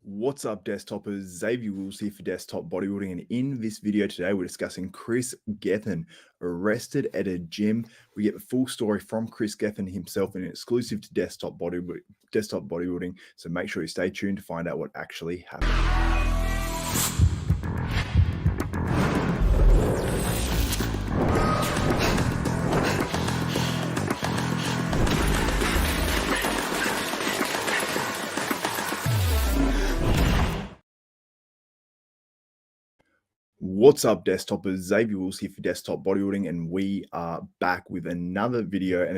What's up, desktopers? Xavier Wills here for Desktop Bodybuilding, and in this video today, we're discussing Kris Gethin arrested at a gym. We get the full story from Kris Gethin himself, and exclusive to Desktop Bodybuilding. So make sure you stay tuned to find out what actually happened. What's up, desktopers? Xavier Wills here for Desktop Bodybuilding, and we are back with another video and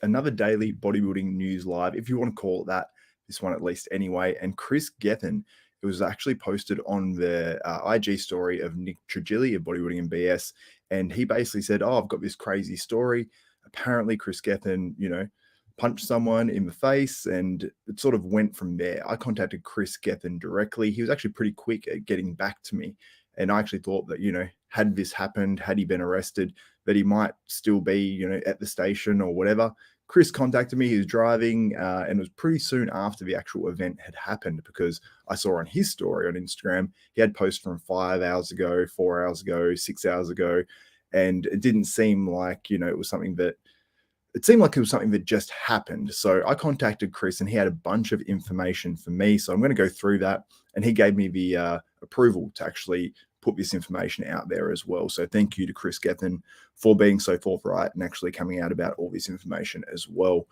another daily bodybuilding news live, if you want to call it that. This one at least, anyway. And Kris Gethin, it was actually posted on the IG story of Nick Trigili of Bodybuilding and BS, and he basically said, "Oh, I've got this crazy story. Apparently, Kris Gethin, punched someone in the face," and it sort of went from there. I contacted Kris Gethin directly. He was actually pretty quick at getting back to me. And I actually thought that, had this happened, had he been arrested, that he might still be, at the station or whatever. Kris contacted me. He was driving, and it was pretty soon after the actual event had happened, because I saw on his story on Instagram, he had posted from 5 hours ago, 4 hours ago, 6 hours ago. And it didn't seem like, it was something that just happened. So I contacted Kris, and he had a bunch of information for me. So I'm going to go through that. And he gave me the approval to actually put this information out there as well. So thank you to Kris Gethin for being so forthright and actually coming out about all this information as well.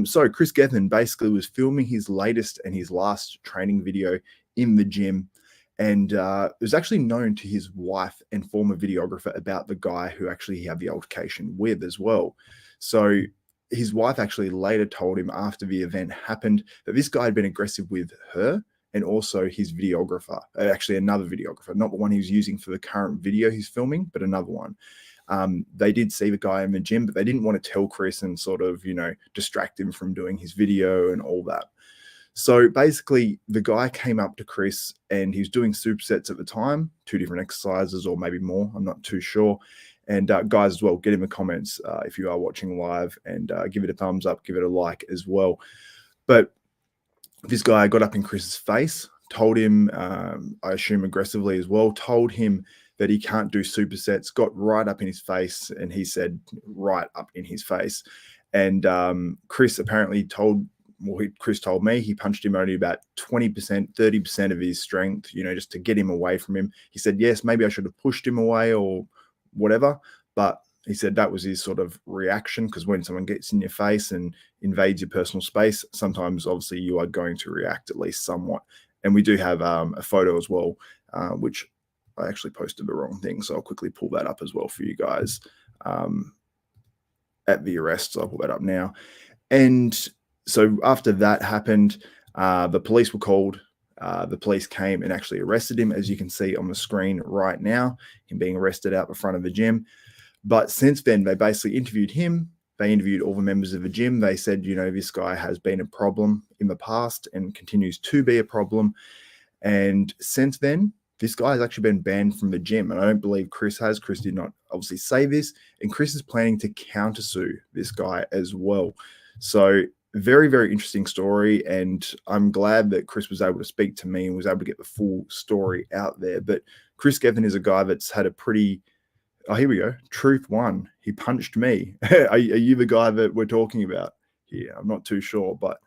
So Kris Gethin basically was filming his latest and his last training video in the gym. And it was actually known to his wife and former videographer about the guy who actually he had the altercation with as well. So his wife actually later told him after the event happened that this guy had been aggressive with her and also his videographer, actually another videographer, not the one he was using for the current video he's filming, but another one. They did see the guy in the gym, but they didn't want to tell Kris and sort of, distract him from doing his video and all that. So basically, the guy came up to Kris, and he was doing supersets at the time, 2 different exercises or maybe more. I'm not too sure. And guys as well, get in the comments if you are watching live, and give it a thumbs up, give it a like as well. But this guy got up in Kris's face, told him, I assume aggressively as well, told him that he can't do supersets, got right up in his face, and he said right up in his face. And Kris apparently Kris told me he punched him only about 20%, 30% of his strength, just to get him away from him. He said, yes, maybe I should have pushed him away or whatever, but he said that was his sort of reaction, because when someone gets in your face and invades your personal space, sometimes obviously you are going to react at least somewhat. And we do have a photo as well, which I actually posted the wrong thing, so I'll quickly pull that up as well for you guys at the arrest. So I'll pull that up now. And so after that happened, the police were called. The police came and actually arrested him, as you can see on the screen right now, him being arrested out the front of the gym. But since then, they basically interviewed him. They interviewed all the members of the gym. They said, this guy has been a problem in the past and continues to be a problem. And since then, this guy has actually been banned from the gym. And I don't believe Kris has. Kris did not obviously say this. And Kris is planning to countersue this guy as well. So very, very interesting story. And I'm glad that Kris was able to speak to me and was able to get the full story out there. But Kris Gethin is a guy that's had a pretty... Oh, here we go. Truth one. He punched me. Are you the guy that we're talking about here? I'm not too sure, but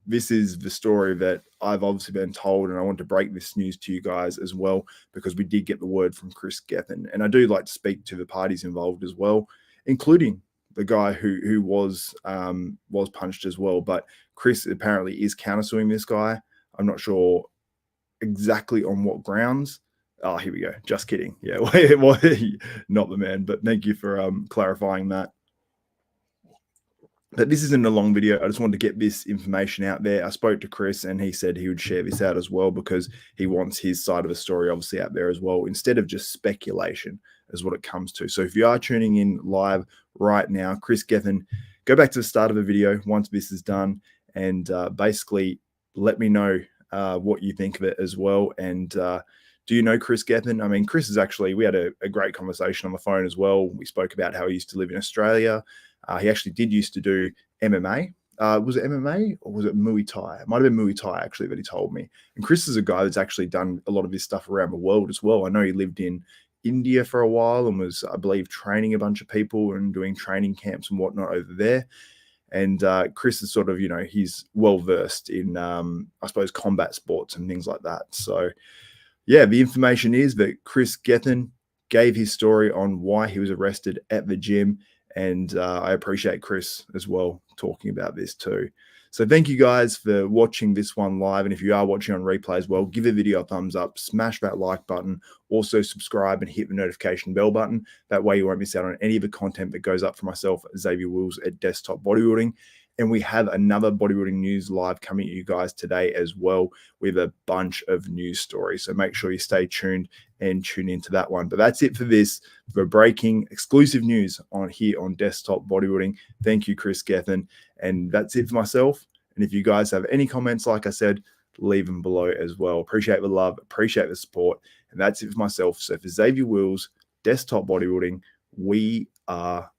this is the story that I've obviously been told, and I want to break this news to you guys as well, because we did get the word from Kris Gethin. And I do like to speak to the parties involved as well, including the guy who was punched as well. But Kris apparently is countersuing this guy. I'm not sure exactly on what grounds. Oh, here we go. Just kidding. Yeah, well, not the man, but thank you for clarifying that. But this isn't a long video. I just wanted to get this information out there. I spoke to Kris, and he said he would share this out as well, because he wants his side of the story obviously out there as well, instead of just speculation is what it comes to. So if you are tuning in live right now, Kris Gethin, go back to the start of the video once this is done, and basically let me know what you think of it as well. And do you know Kris Gethin? I mean, Kris is actually, we had a great conversation on the phone as well. We spoke about how he used to live in Australia. He actually did used to do MMA was it MMA or was it Muay Thai? It might have been Muay Thai actually that he told me. And Kris is a guy that's actually done a lot of this stuff around the world as well. I know he lived in India for a while and was, I believe, training a bunch of people and doing training camps and whatnot over there. And Kris is sort of, he's well versed in, I suppose, combat sports and things like that. So, yeah, the information is that Kris Gethin gave his story on why he was arrested at the gym. And I appreciate Kris as well talking about this too. So thank you guys for watching this one live. And if you are watching on replay as well, give the video a thumbs up, smash that like button, also subscribe and hit the notification bell button. That way you won't miss out on any of the content that goes up for myself, Xavier Wills at Desktop Bodybuilding. And we have another bodybuilding news live coming at you guys today as well with a bunch of news stories. So make sure you stay tuned and tune into that one. But that's it for this, for breaking exclusive news on here on Desktop Bodybuilding. Thank you, Kris Gethin. And that's it for myself. And if you guys have any comments, like I said, leave them below as well. Appreciate the love, appreciate the support. And that's it for myself. So for Xavier Wills, Desktop Bodybuilding, we are